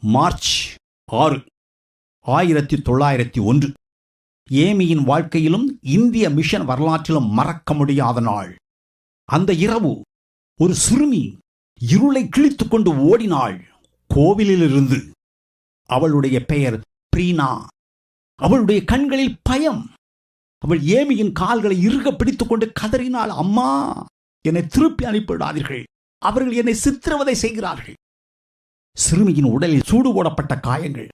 March 6, 1901 ஏமியின் வாழ்க்கையிலும் இந்திய mission வரலாற்றிலும் மறக்க முடியாத நாள். அந்த இரவு ஒரு சிறுமி இருளை கிழித்துக் கொண்டு ஓடினாள் கோவிலிலிருந்து. அவளுடைய பெயர் பிரீனா. அவளுடைய கண்களில் பயம். அவள் ஏமியின் கால்களை இறுக பிடித்துக் கொண்டு கதறினாள், அம்மா, என்னை திருப்பி அனுப்பிவிடாதீர்கள், அவர்கள் என்னை சித்திரவதை செய்கிறார்கள். சிறுமியின் உடலில் சூடு போடப்பட்ட காயங்கள்.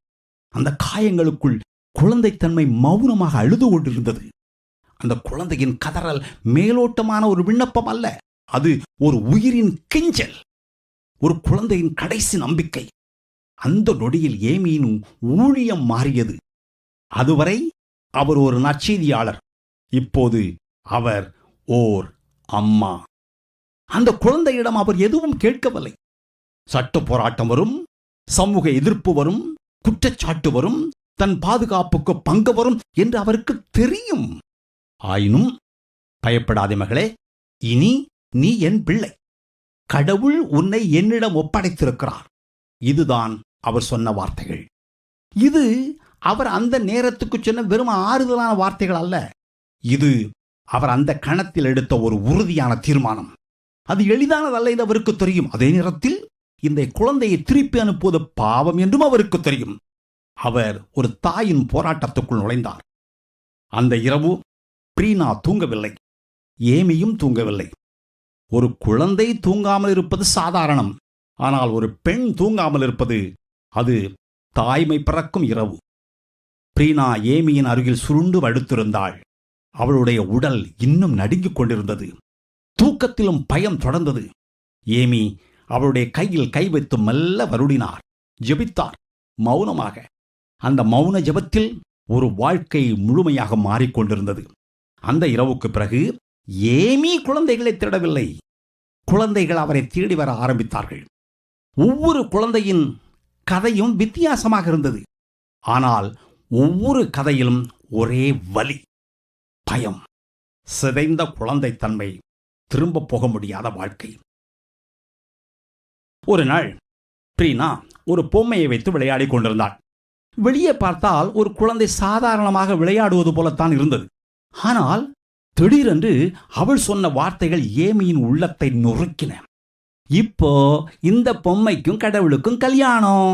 அந்த காயங்களுக்குள் குழந்தைத்தன்மை மௌனமாக அழுது கொண்டிருந்தது. அந்த குழந்தையின் கதறல் மேலோட்டமான ஒரு விண்ணப்பம் அல்ல, அது ஒரு உயிரின் கெஞ்சல், ஒரு குழந்தையின் கடைசி நம்பிக்கை. அந்த நொடியில் ஏமியின் ஊழியம் மாறியது. அதுவரை அவர் ஒரு நற்செய்தியாளர், இப்போது அவர் ஓர் அம்மா. அந்த குழந்தையிடம் அவர் எதுவும் கேட்கவில்லை. சட்ட போராட்டம் வரும், சமூக எதிர்ப்பு வரும், குற்றச்சாட்டு வரும், தன் பாதுகாப்புக்கு பங்கு வரும் என்று அவருக்கு தெரியும். ஆயினும், பயப்படாதே மகளே, இனி நீ என் பிள்ளை, கடவுள் உன்னை என்னிடம் ஒப்படைத்திருக்கிறார். இதுதான் அவர் சொன்ன வார்த்தைகள். இது அவர் அந்த நேரத்துக்கு சொன்ன வெறும் ஆறுதலான வார்த்தைகள் அல்ல. இது அவர் அந்த கணத்தில் எடுத்த ஒரு உறுதியான தீர்மானம். அது எளிதானதல்ல என்று அவருக்கு தெரியும். அதே நேரத்தில் இந்த குழந்தையை திருப்பி அனுப்புவது பாவம் என்றும் அவருக்கு தெரியும். அவர் ஒரு தாயின் போராட்டத்துக்குள் நுழைந்தார். அந்த இரவு பிரீனா தூங்கவில்லை, ஏமியும் தூங்கவில்லை. ஒரு குழந்தை தூங்காமல் இருப்பது சாதாரணம். ஆனால் ஒரு பெண் தூங்காமல் இருப்பது, அது தாய்மை பிறக்கும் இரவு. பிரீனா ஏமியின் அருகில் சுருண்டு படுத்திருந்தாள். அவளுடைய உடல் இன்னும் நடுங்கிக் கொண்டிருந்தது. தூக்கத்திலும் பயம் தொடர்ந்தது. ஏமி அவளுடைய கையில் கை வைத்து மெல்ல வருடினார், ஜெபித்தார் மௌனமாக. அந்த மௌன ஜெபத்தில் ஒரு வாழ்க்கை முழுமையாக மாறிக்கொண்டிருந்தது. அந்த இரவுக்கு பிறகு ஏமி குழந்தைகளை தேடவில்லை, குழந்தைகள் அவரை தேடி வர ஆரம்பித்தார்கள். ஒவ்வொரு குழந்தையின் கதையும் வித்தியாசமாக இருந்தது. ஆனால் ஒவ்வொரு கதையிலும் ஒரே வலி, பயம், சிதைந்த குழந்தைத்தன்மை, திரும்ப போக முடியாத வாழ்க்கை. ஒரு நாள் பிரீனா ஒரு பொம்மையை வைத்து விளையாடிக் கொண்டிருந்தாள். வெளியே பார்த்தால் ஒரு குழந்தை சாதாரணமாக விளையாடுவது போலத்தான் இருந்தது. ஆனால் திடீரென்று அவள் சொன்ன வார்த்தைகள் ஏமியின் உள்ளத்தை நொறுக்கின. இப்போ இந்த பொம்மைக்கும் கடவுளுக்கும் கல்யாணம்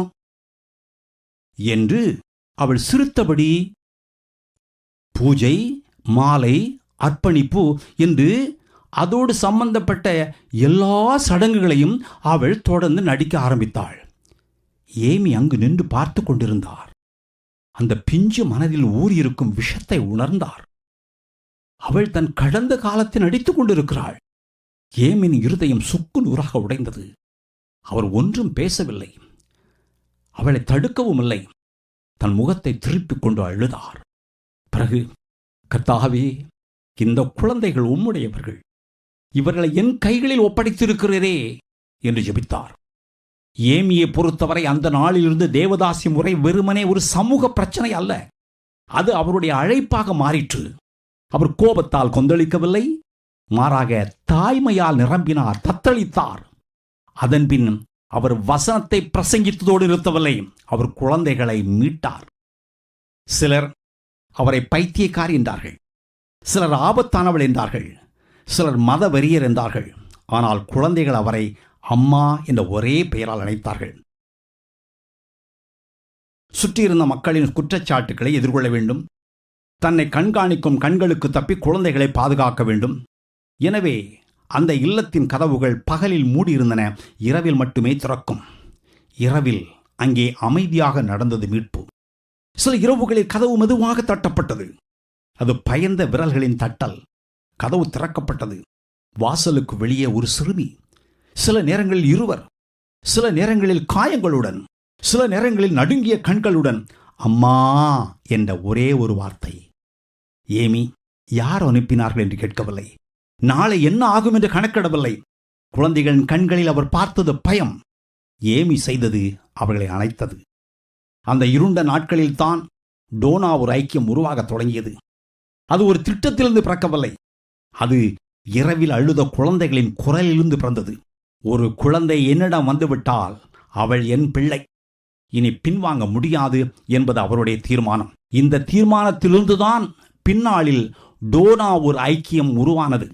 என்று அவள் சிரித்தபடி, பூஜை, மாலை, அர்ப்பணிப்பு என்று அதோடு சம்பந்தப்பட்ட எல்லா சடங்குகளையும் அவள் தொடர்ந்து நடிக்க ஆரம்பித்தாள். ஏமி அங்கு நின்று பார்த்து கொண்டிருந்தார். அந்த பிஞ்சு மனதில் ஊறியிருக்கும் விஷத்தை உணர்ந்தார். அவள் தன் கடந்த காலத்தை நடித்துக் கொண்டிருக்கிறாள். ஏமின் இருதயம் சுக்கு நூறாக உடைந்தது. அவர் ஒன்றும் பேசவில்லை, அவளை தடுக்கவும் இல்லை. தன் முகத்தை திருப்பிக் கொண்டு அழுதார். பிறகு, கர்த்தாவே, இந்த குழந்தைகள் உம்முடையவர்கள், இவர்களை என் கைகளில் ஒப்படைத்திருக்கிறீரே என்று ஜெபித்தார். ஏமியை பொறுத்தவரை அந்த நாளிலிருந்து தேவதாசி முறை வெறுமனே ஒரு சமூக பிரச்சனை அல்ல, அது அவருடைய அழைப்பாக மாறிற்று. அவர் கோபத்தால் கொந்தளிக்கவில்லை, மாறாக தாய்மையால் நிரம்பினார், தத்தளித்தார். அதன்பின் அவர் வசனத்தை பிரசங்கித்ததோடு நிறுத்தவில்லை, அவர் குழந்தைகளை மீட்டார். சிலர் அவரை பைத்தியக்காரி என்றார்கள், சிலர் ஆபத்தானவள் என்றார்கள், சிலர் மத வெறியர் என்றார்கள். ஆனால் குழந்தைகள் அவரை அம்மா என்ற ஒரே பெயரால் அழைத்தார்கள். சுற்றியிருந்த மக்களின் குற்றச்சாட்டுக்களை எதிர்கொள்ள வேண்டும், தன்னை கண்காணிக்கும் கண்களுக்கு தப்பி குழந்தைகளை பாதுகாக்க வேண்டும். எனவே அந்த இல்லத்தின் கதவுகள் பகலில் மூடியிருந்தன, இரவில் மட்டுமே திறக்கும். இரவில் அங்கே அமைதியாக நடந்தது மீட்பு. சில இரவுகளில் கதவு மெதுவாக தட்டப்பட்டது. அது பயந்த விரல்களின் தட்டல். கதவு திறக்கப்பட்டது. வாசலுக்கு வெளியே ஒரு சிறுமி, சில நேரங்களில் இருவர், சில நேரங்களில் காயங்களுடன், சில நேரங்களில் நடுங்கிய கண்களுடன், அம்மா என்ற ஒரே ஒரு வார்த்தை. ஏமி யார் அனுப்பினார்கள் என்று கேட்கவில்லை, நாளை என்ன ஆகும் என்று கணக்கிடவில்லை. குழந்தைகளின் கண்களில் அவர் பார்த்தது பயம். ஏமி செய்தது அவர்களை அணைத்தது. அந்த இருண்ட நாட்களில்தான் டோனா ஒரு ஐக்கியம் உருவாக தொடங்கியது. அது ஒரு திட்டத்திலிருந்து பிறக்கவில்லை, அது இரவில் அழுத குழந்தைகளின் குரலிலிருந்து பிறந்தது. ஒரு குழந்தை என்னிடம் வந்துவிட்டால் அவள் என் பிள்ளை, இனி பின்வாங்க முடியாது என்பது அவருடைய தீர்மானம். இந்த தீர்மானத்திலிருந்துதான் பின்னாளில் டோனா ஒரு ஐக்கியம் உருவானது.